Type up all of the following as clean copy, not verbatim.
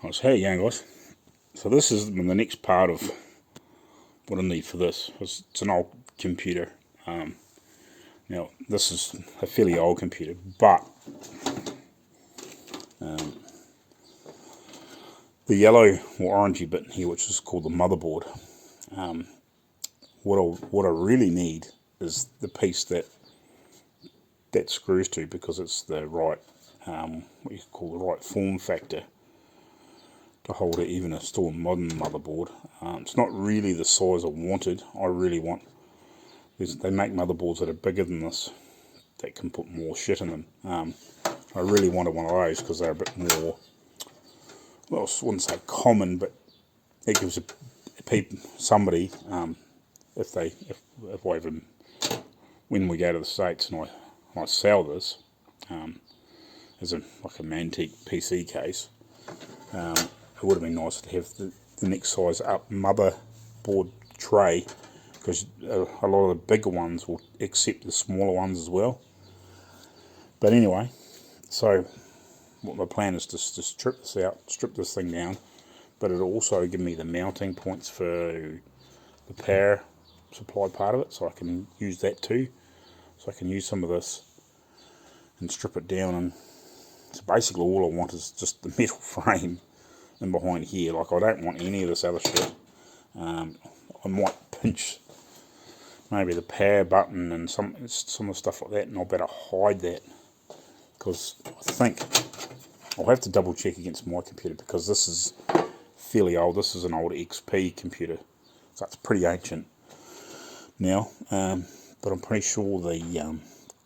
Right, so how you going, guys? So this is the next part of what I need for this. It's an old computer. Now this is a fairly old computer, but the yellow or orangey bit here, which is called the motherboard, what I really need is the piece that screws to, because it's the right what you call the right form factor to hold it, even a still modern motherboard. It's not really the size I wanted. I really want, they make motherboards that are bigger than this, that can put more shit in them. I really wanted one of those because they're a bit more, well, I wouldn't say common, but it gives somebody, if I ever, when we go to the States and I sell this as like a Mantique PC case, it would have been nice to have the next size up motherboard tray, because a lot of the bigger ones will accept the smaller ones as well. But anyway, so what my plan is to strip this out, strip this thing down, but it'll also give me the mounting points for the power supply part of it, so I can use that too. So I can use some of this and strip it down, and so basically all I want is just the metal frame in behind here. Like, I don't want any of this other shit. I might pinch maybe the power button and some of the stuff like that, and I'll better hide that, because I think I'll have to double check against my computer, because this is fairly old. This is an old XP computer, so it's pretty ancient now, but I'm pretty sure the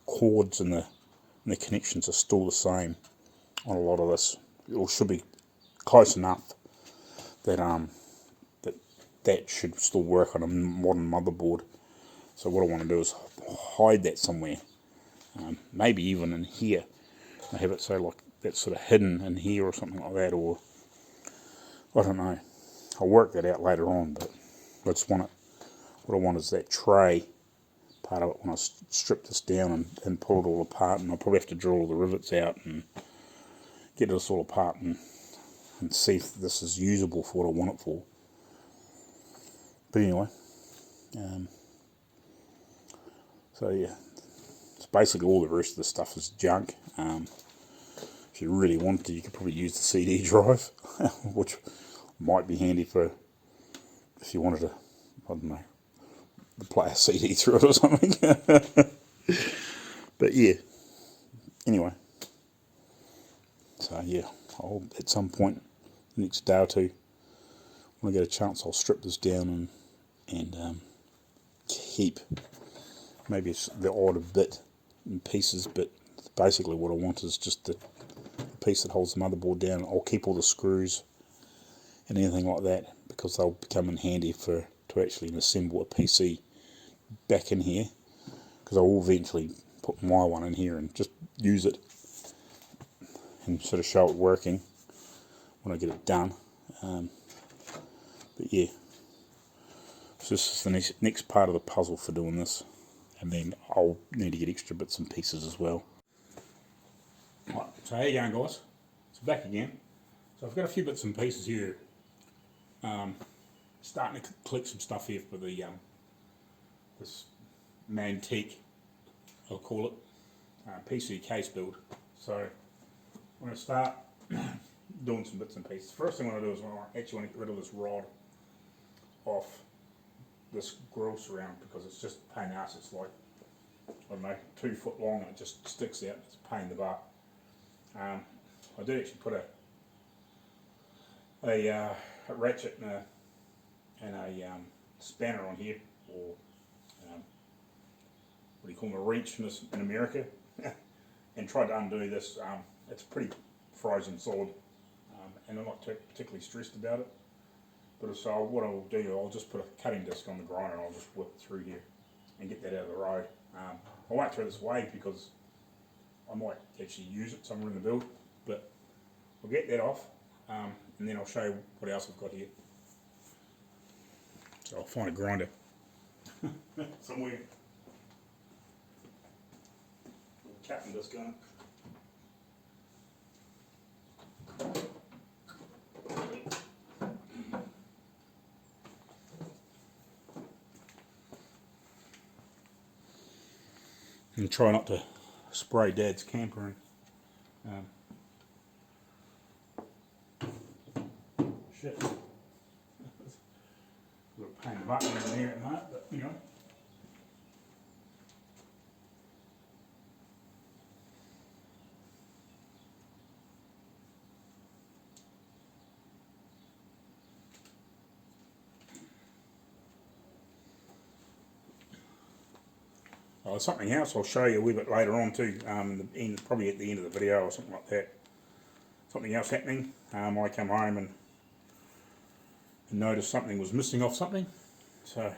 cords and the connections are still the same on a lot of this, or should be close enough that that should still work on a modern motherboard. So what I want to do is hide that somewhere, maybe even in here. I have it so like that's sort of hidden in here or something like that, or I don't know. I'll work that out later on, but I just want it. What I want is that tray part of it when I strip this down and pull it all apart, and I'll probably have to drill all the rivets out and get this all apart and see if this is usable for what I want it for. But anyway, so yeah, it's basically all the rest of the stuff is junk. If you really wanted to, you could probably use the CD drive, which might be handy for if you wanted to, I don't know, play a CD through it or something. But yeah, anyway, so yeah, I'll at some point next day or two, when I get a chance, I'll strip this down and keep maybe it's the odd bit in pieces, but basically what I want is just the piece that holds the motherboard down. I'll keep all the screws and anything like that, because they'll become in handy to actually assemble a PC back in here, because I will eventually put my one in here and just use it and sort of show it working when I get it done. But yeah, so this is the next part of the puzzle for doing this, and then I'll need to get extra bits and pieces as well. Right, so how you going, guys? So back again. So I've got a few bits and pieces here. Starting to collect some stuff here for the this Mantique, I'll call it, PC case build. So I'm going to start doing some bits and pieces. First thing I want to do is I actually want to get rid of this rod off this grill surround, because it's just a pain in the ass. It's like, I don't know, 2 foot long, and it just sticks out. It's a pain in the butt. I did actually put a ratchet and a spanner on here, or what do you call them, a wrench in America, and tried to undo this. It's pretty frozen solid, and I'm not particularly stressed about it. But so what I'll do, I'll just put a cutting disc on the grinder, and I'll just whip it through here and get that out of the road. I won't throw this away, because I might actually use it somewhere in the build, but I'll get that off, and then I'll show you what else I've got here. So I'll find a grinder somewhere. Cutting disc on it. and try not to spray Dad's camper in. Shit. Little pain in the butt in there at the moment, but you know. Something else I'll show you a wee bit later on too, probably at the end of the video or something like that. Something else happening. I come home and noticed something was missing off something. So,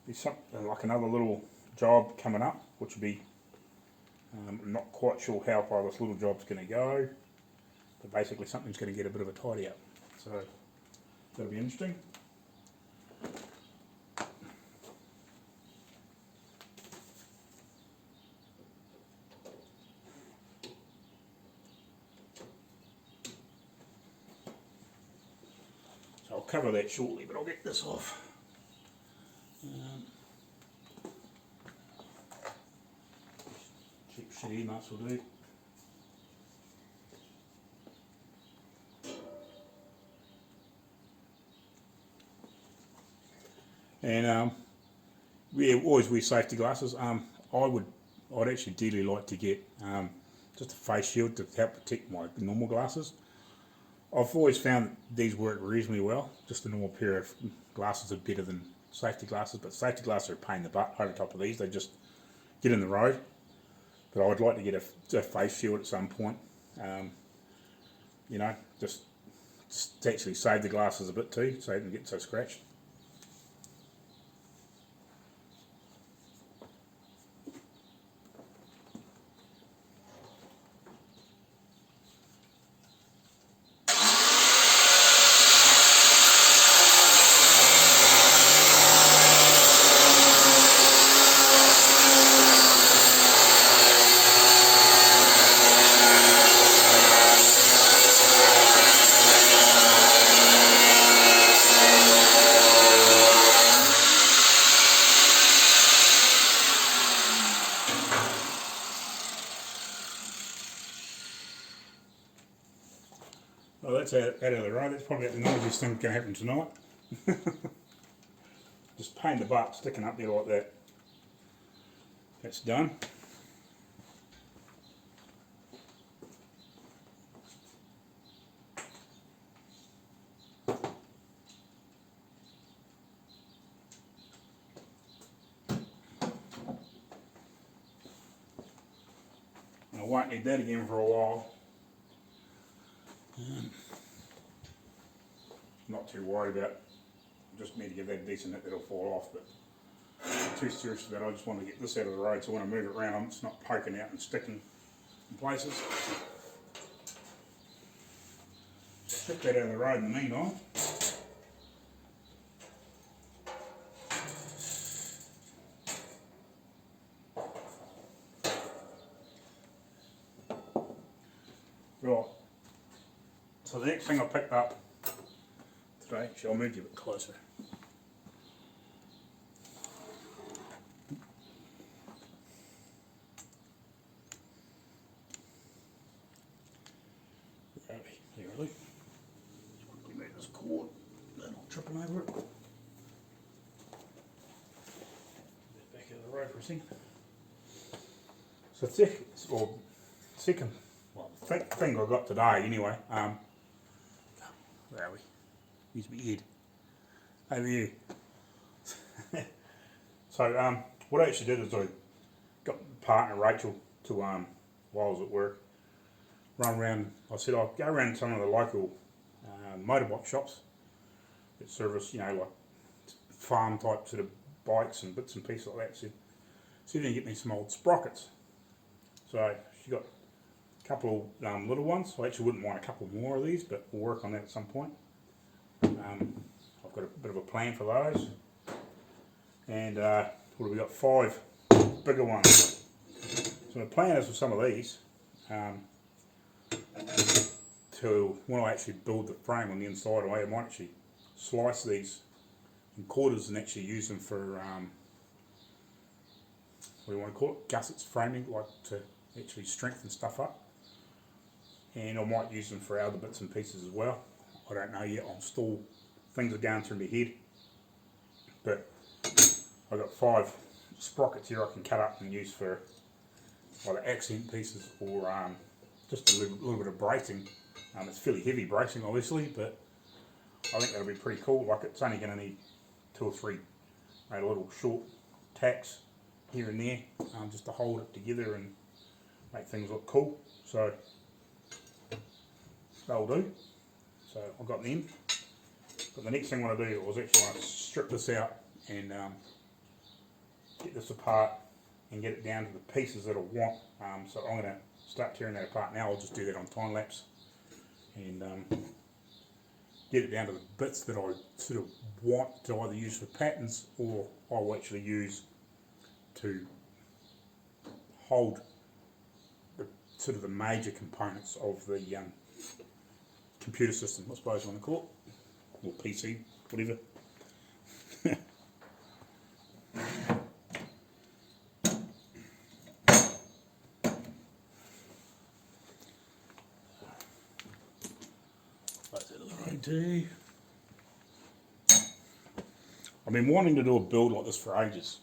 there's something like another little job coming up, which will be, I'm not quite sure how far this little job's going to go, but basically something's going to get a bit of a tidy up. So, that'll be interesting. I'll cover that shortly, but I'll get this off. Cheap shitty nuts will do. And we always wear safety glasses. I'd actually dearly like to get just a face shield to help protect my normal glasses. I've always found that these work reasonably well. Just a normal pair of glasses are better than safety glasses, but safety glasses are a pain in the butt over top of these. They just get in the road. But I would like to get a face shield at some point. You know, just to actually save the glasses a bit too, so they don't get so scratched. Well, that's out of the road. That's probably the noisiest thing going to happen tonight. Just pain in the butt sticking up there like that. That's done. And I won't need that again for a while. Not too worried about. Just need to give that a decent hit, that'll fall off, but not too serious about it. I just want to get this out of the road, so when I move it around, it's not poking out and sticking in places. Check that out of the road in the meanwhile. Right. So the next thing I picked up today, actually I'll move you a bit closer. There we go. Just quickly move this cord, then I'll tripping over it. Back out of the road for a second. So second thing I got today anyway, where are we? Use my head. Over here. So what I actually did is I got my partner Rachel to, while I was at work, run around. I said I'll go around some of the local motorbike shops that service, you know, like farm type sort of bikes and bits and pieces like that. Said, see if you can get me some old sprockets. So she got a couple of little ones. I actually wouldn't want a couple more of these, but we'll work on that at some point. I've got a bit of a plan for those. And what have we got? 5 bigger ones. So my plan is with some of these, to when I actually build the frame on the inside, I might actually slice these in quarters and actually use them for what do you want to call it, gussets framing, like to actually strengthen stuff up. And I might use them for other bits and pieces as well. I don't know yet. I'm still, things are going through my head. But I've got 5 sprockets here I can cut up and use for either accent pieces or just a little bit of bracing. It's fairly heavy bracing obviously, but I think that'll be pretty cool. Like it's only going to need 2 or 3 little short tacks here and there, just to hold it together and make things look cool. So that'll do. So I've got them. But the next thing I want to do is actually want to strip this out and get this apart and get it down to the pieces that I want. So I'm going to start tearing that apart now. I'll just do that on time lapse and get it down to the bits that I sort of want to either use for patterns or I will actually use to hold the sort of the major components of the computer system, I suppose you want to call it, or PC, whatever. I've been wanting to do a build like this for ages.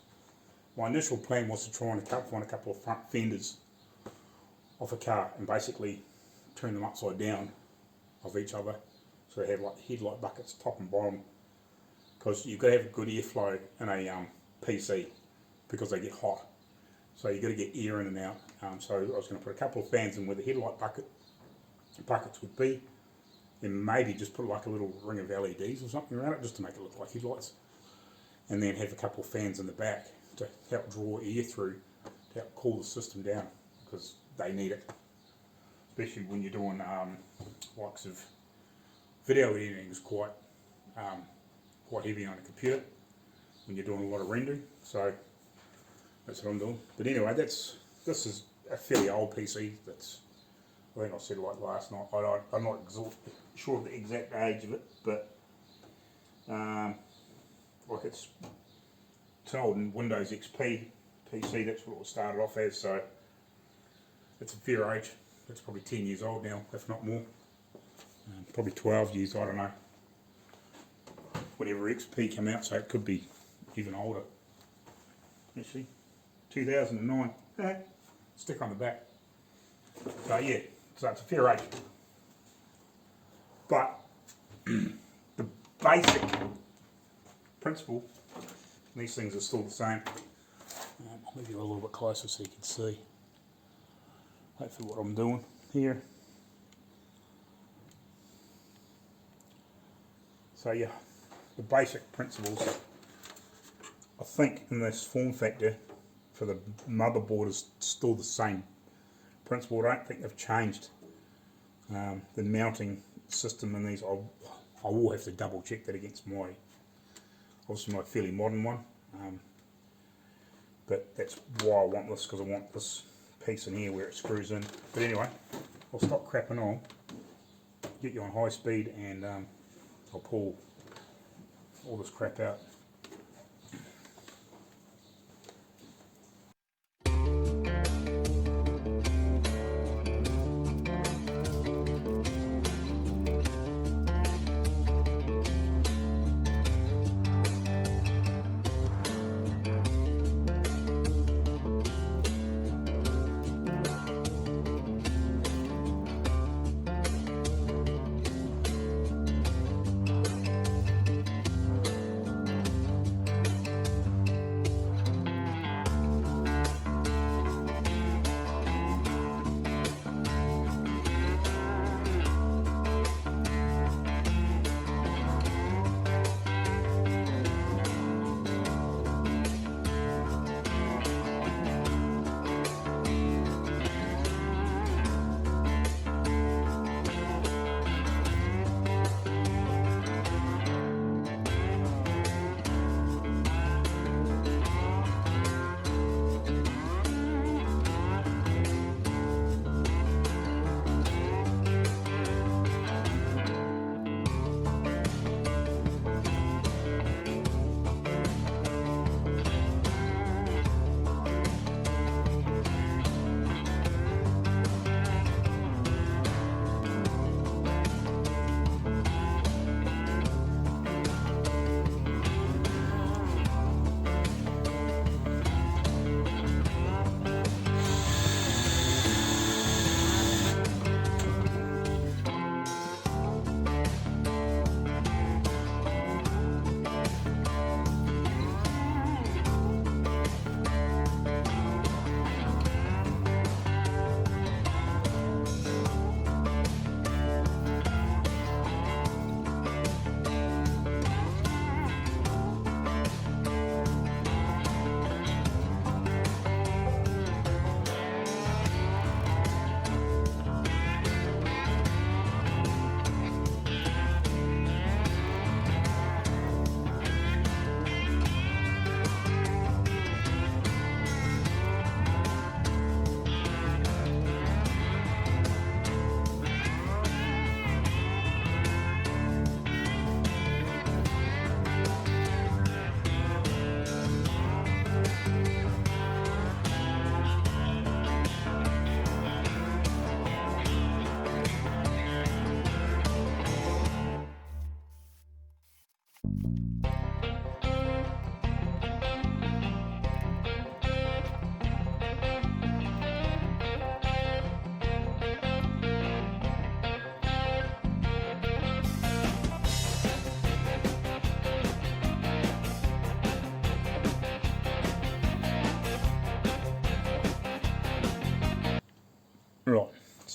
My initial plan was to try and find a couple of front fenders off a car and basically turn them upside down of each other, so they have like headlight buckets top and bottom, because you've got to have good airflow in a PC because they get hot, so you've got to get air in and out. So I was going to put a couple of fans in where the headlight buckets would be, and maybe just put like a little ring of LEDs or something around it just to make it look like headlights, and then have a couple of fans in the back to help draw air through to help cool the system down, because they need it, especially when you're doing likes of video editing is quite heavy on a computer when you're doing a lot of rendering. So that's what I'm doing. But anyway, this is a fairly old PC. I think I said like last night. I'm not sure of the exact age of it, but like it's old in Windows XP PC. That's what it started off as. So it's a fair age. It's probably 10 years old now, if not more. Probably 12 years. I don't know. Whenever XP came out, so it could be even older. Actually, 2009. Sticker on the back. So yeah, so it's a fair age. But the basic principle, these things are still the same. I'll move you a little bit closer so you can see hopefully what I'm doing here. So yeah, the basic principles, I think in this form factor for the motherboard is still the same principle. I don't think they've changed the mounting system in these. I will have to double check that against obviously my fairly modern one, but that's why I want this, because I want this piece in here where it screws in. But anyway, I'll stop crapping on, get you on high speed, and I'll pull all this crap out.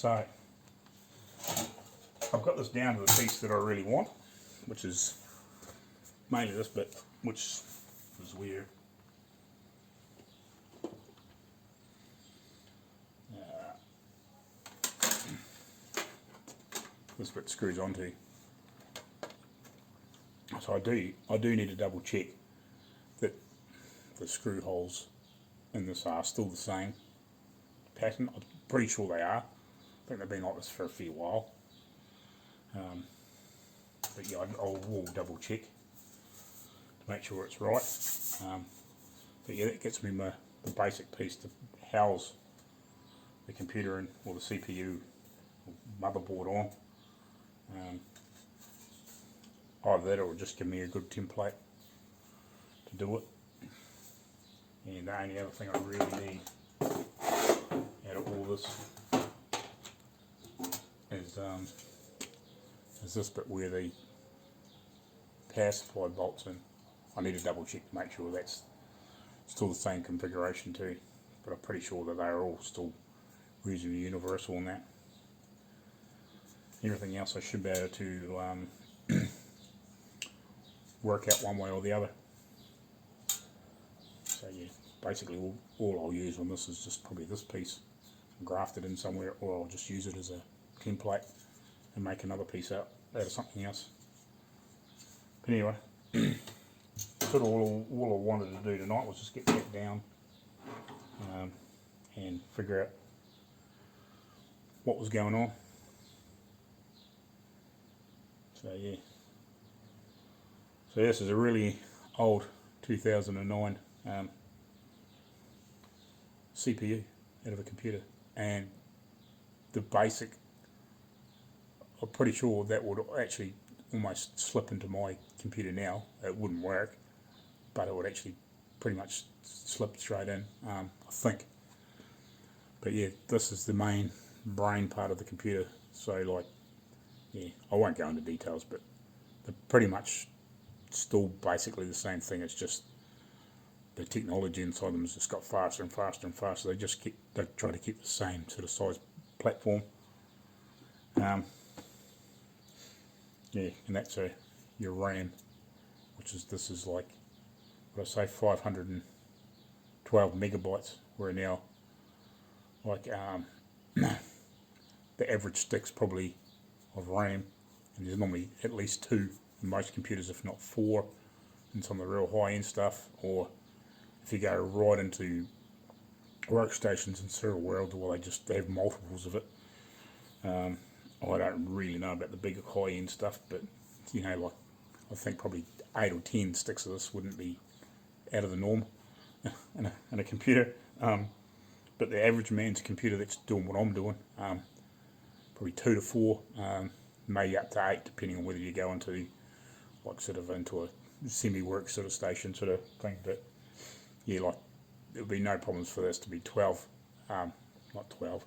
So I've got this down to the piece that I really want, which is mainly this bit, which is weird. This bit screws onto. So I do need to double check that the screw holes in this are still the same pattern. I'm pretty sure they are. I think they've been like this for a fair while. But yeah, I will double check to make sure it's right. But yeah, that gets me the basic piece to house the computer in, or the CPU or motherboard on. Either that or just give me a good template to do it. And the only other thing I really need out of all this is this bit where the power supply bolts in. I need to double check to make sure that's still the same configuration too, but I'm pretty sure that they're all still reasonably universal in that. Everything else I should be able to work out one way or the other. So yeah, basically all I'll use on this is just probably this piece grafted in somewhere, or I'll just use it as a template and make another piece out of something else. But anyway, sort of all I wanted to do tonight was just get that down and figure out what was going on. So yeah, so this is a really old 2009 CPU out of a computer, and the basic, I'm pretty sure that would actually almost slip into my computer now. It wouldn't work, but it would actually pretty much slip straight in, I think. But yeah, this is the main brain part of the computer. So like, yeah, I won't go into details, but they're pretty much still basically the same thing. It's just the technology inside them has just got faster and faster and faster. They try to keep the same sort of size platform. Yeah, and that's your RAM, this is like, what I say, 512 megabytes. Where now, like the average stick's probably of RAM, and there's normally at least 2 in most computers, if not 4, in some of the real high end stuff. Or if you go right into workstations in serial world, well, they have multiples of it. I don't really know about the bigger high end stuff, but you know, like I think probably 8 or 10 sticks of this wouldn't be out of the norm in a computer. But the average man's computer that's doing what I'm doing, probably 2 to 4, maybe up to 8, depending on whether you go into like sort of into a semi-work sort of station sort of thing. But yeah, like there'll be no problems for this to be 12, not 12,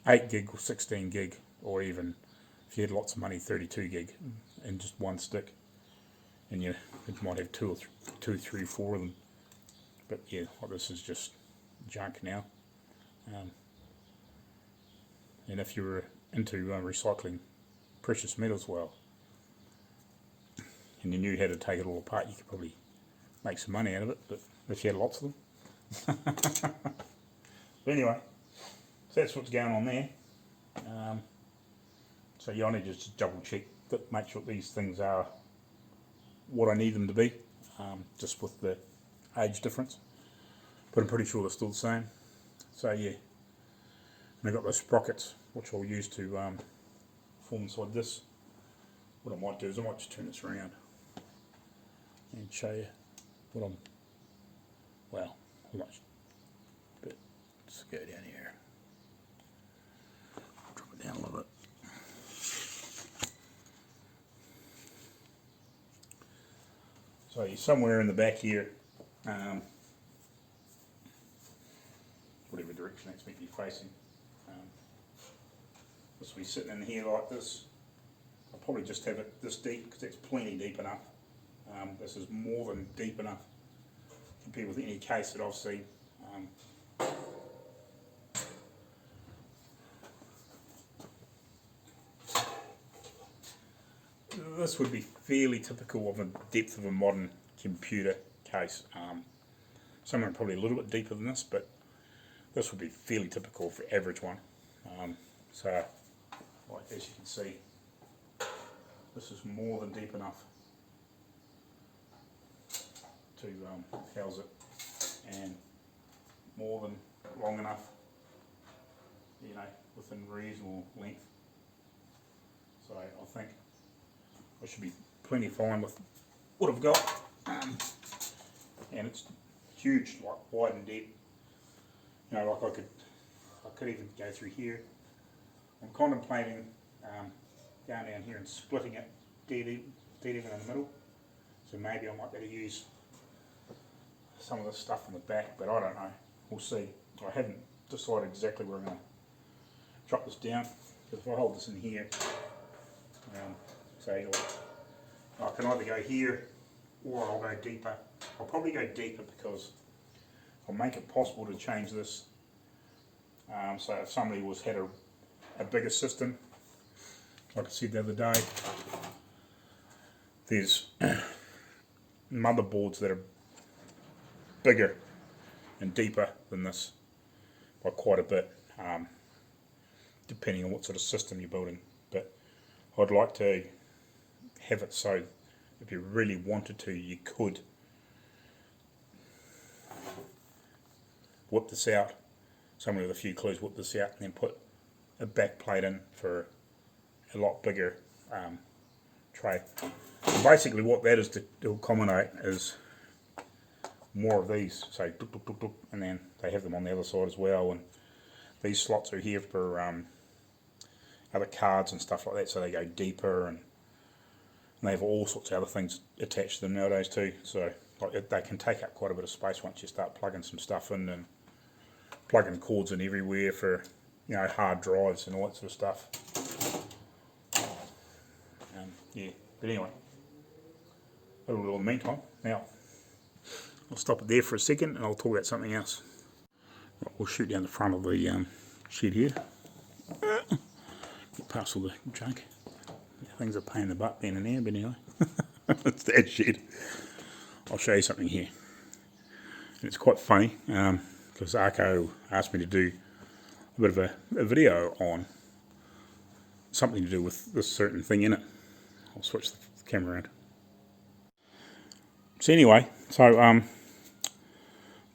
8 gig or 16 gig, or even if you had lots of money, 32 gig in just one stick, and you might have 2, 3, 4 of them. But yeah, well, this is just junk now. And if you were into recycling precious metals well, and you knew how to take it all apart, you could probably make some money out of it. But if you had lots of them. But anyway, so that's what's going on there. So yeah, I need to just double check that, make sure these things are what I need them to be, just with the age difference. But I'm pretty sure they're still the same. So yeah, and I've got those sprockets which I'll use to form inside this. What I might do is I might just turn this around and show you what I'm, well, how much, but let's go down here, drop it down a little bit. So you're somewhere in the back here, whatever direction that's meant to be facing. This will be sitting in here like this. I'll probably just have it this deep because that's plenty deep enough. This is more than deep enough compared with any case that I've seen. this would be fairly typical of a depth of a modern computer case. Some are probably a little bit deeper than this, but this would be fairly typical for the average one. So, like as you can see, this is more than deep enough to house it, and more than long enough, you know, within reasonable length. So I think I should be plenty fine with what I've got, and it's huge, like wide and deep. You know, like I could even go through here. I'm contemplating going down here and splitting it dead even in the middle. So maybe I might be able to use some of this stuff in the back, but I don't know. We'll see. I haven't decided exactly where I'm going to drop this down, because if I hold this in here, say I can either go here or I'll go deeper. I'll probably go deeper because I'll make it possible to change this. So if somebody had a bigger system, like I said the other day, there's motherboards that are bigger and deeper than this by quite a bit, depending on what sort of system you're building. But I'd like to have it so if you really wanted to, you could whip this out, somebody with a few clues whip this out and then put a back plate in for a lot bigger tray. And basically what that is to accommodate is more of these, say, and then they have them on the other side as well, and these slots are here for other cards and stuff like that, so they go deeper, and they have all sorts of other things attached to them nowadays too. So like, they can take up quite a bit of space once you start plugging some stuff in and plugging cords in everywhere for, you know, hard drives and all that sort of stuff. Yeah, but anyway, that'll do in the meantime. Now, I'll stop it there for a second and I'll talk about something else. We'll shoot down the front of the shed here. Get past all the junk. Things are a pain in the butt being in there, but anyway. It's that shed. I'll show you something here. And it's quite funny, because Arco asked me to do a bit of a video on something to do with this certain thing in it. I'll switch the camera around. So anyway,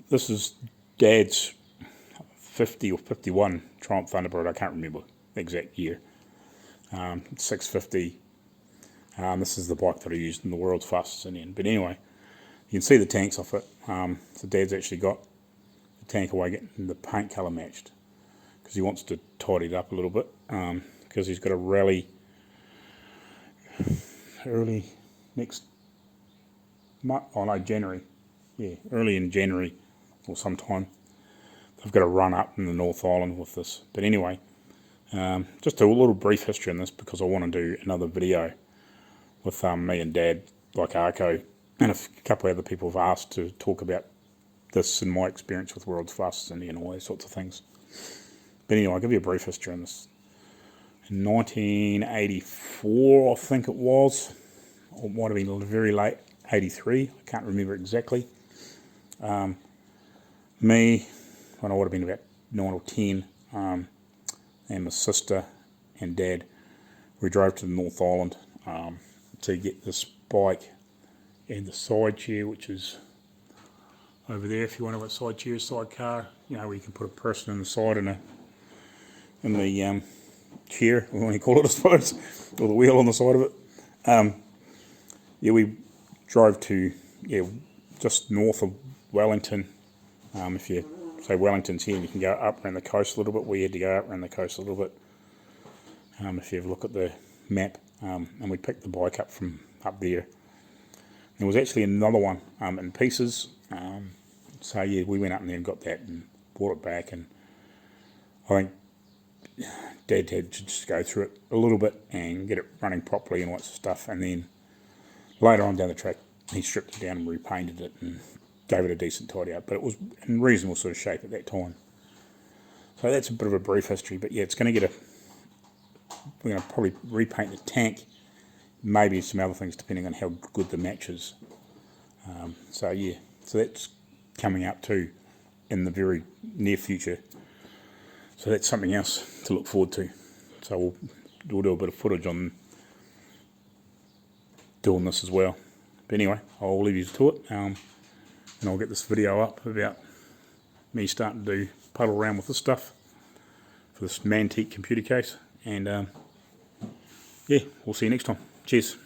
this is Dad's 50 or 51 Triumph Thunderbird. I can't remember the exact year. 650. This is the bike that I used in the world's fastest Indian. But anyway, you can see the tanks off it. So Dad's actually got the tank away getting the paint colour matched, because he wants to tidy it up a little bit, because he's got a rally early next month, January. Yeah, early in January or sometime. They've got a run up in the North Island with this. But anyway, just a little brief history on this, because I want to do another video with me and Dad, like Arco, and a couple of other people have asked to talk about this and my experience with World's Fastest Indian and all those sorts of things. But anyway, I'll give you a brief history on this. In 1984, I think it was, or it might have been very late, 83, I can't remember exactly. Me, when I would have been about 9 or 10, and my sister and Dad, we drove to the North Island to get this bike and the side chair, which is over there. If you want to know what side chair is, side car, you know, where you can put a person in the side and in the chair, what do you call it, I suppose, or the wheel on the side of it. Yeah, we drove to just north of Wellington. If you say Wellington's here, you can go up around the coast a little bit. We had to go up around the coast a little bit. If you have a look at the map, and we picked the bike up from up there. There was actually another one in pieces. So yeah, we went up there and got that and brought it back. And I think Dad had to just go through it a little bit and get it running properly and all that sort of stuff. And then later on down the track, he stripped it down and repainted it and gave it a decent tidy up. But it was in reasonable sort of shape at that time. So that's a bit of a brief history. But yeah, it's going to get we're going to probably repaint the tank maybe some other things depending on how good the match is. So yeah, so that's coming up too in the very near future. So that's something else to look forward to. So we'll do a bit of footage on doing this as well. But anyway, I'll leave you to it, and I'll get this video up about me starting to puddle around with this stuff for this Mantique computer case. And yeah, we'll see you next time. Cheers.